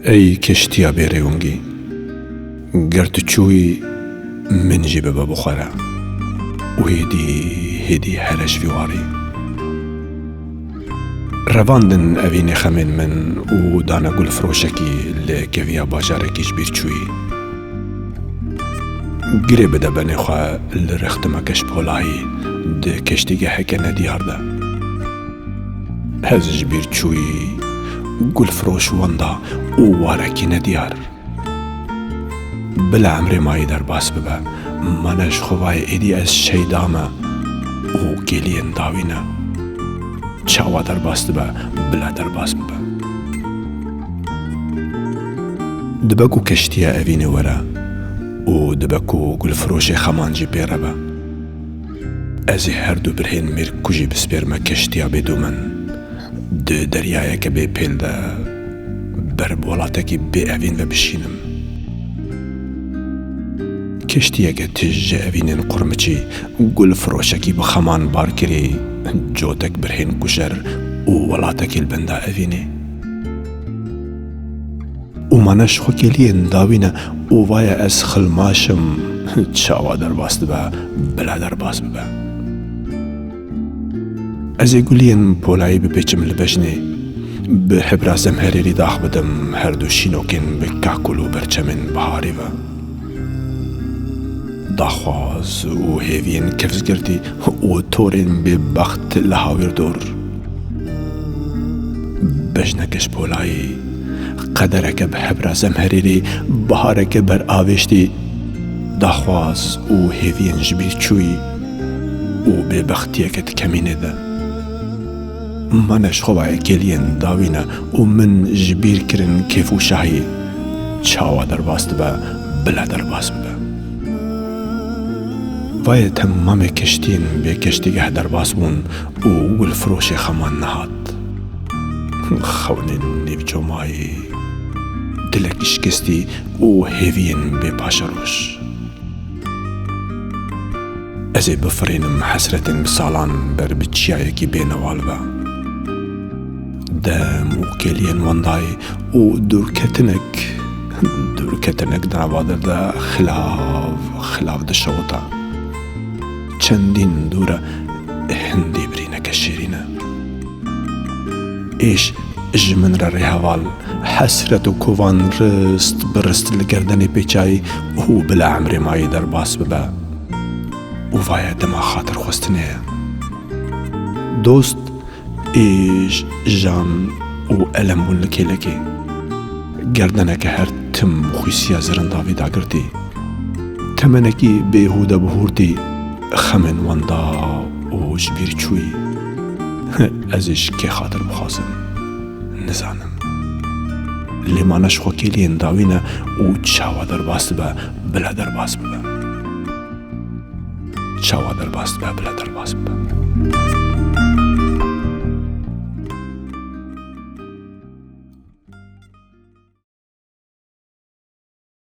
ای کشتیا بیرونگی گر تو چوی من جی ببا بخوره و هیدی هرش ویواری رواندن اوین خمین من و دانا گل فروشکی لکویا باجارکیش بیر چوی گره بده بنی خواه لرختمکش پولایی ده کشتیگه هکه ندیار ده هزش بیر چوی گل فروش وندا او وارکی ندیار بلا عمر مایی در باس ببه منش خواه ایدی از شیدامه او گلین داوینه چاوا در باس ببه بلا در باس ببه دبکو کشتیا اوین وره و دبکو گل فروش خمانجی پیره به ازی هر دو برهن میر کجی بسپرمه کشتیا بدو من ده دریایه که بی پیل ده بر بولاته که بی اوین و بشینم کشتیه که تجه اوینین قرمچی گل فروشکی بخمان بار کری جوتک برهن کشر و ولاته که البنده اوینه و منش خو کلین داوینه و وای از خلماشم چاوا در باست به بلا در باست ببه از گلین پولایی بپیچم لبجنه به حبر زمهری داخ بدم هر دو شینوکن به کاکلو برچمن بهاری و داخواز و هیوین کفز گردی و تورین به بخت لحاویر دور بجنکش پولایی قدرک به حبر زمهری بهارک بر آوشتی داخواز و هیوین جبیر چوی و به بختیکت کمینه ده منش خواه کلین داوینه و من جبیر کرن کیفو شاهی چاوا در باست به بلا در باست به وای تمام کشتین به کشتیگه در باس بون و گل فروش خمان نهاد خونین نیبجو مایی دلکش کستی و هیوین به پاشروش ازی بفرینم حسرتن بسالان بر بچیایی که بینوال و دم و کلین واندای و دورکتنک دنوادر ده خلاف ده شوطا چندین دوره هندی برینک شیرینه ایش جمن را ریحوال حسرت و کوان رست برست لگردن پیچای و بلا عمر مایی در باس ببه و وای دما خاطر خوستنه دوست ایش جان و علم بون لکی لکی گردنه که هر تم خویسیا زرنداوی دا گردی تمنکی بیهوده بهوردی خمن واندا و جبیر چوی ازش که خاطر بخوازم نزانم لیمانش خوکیلی انداوینه و چاوا در باست به بلا در باست به چاوا در باست به بلا در باست به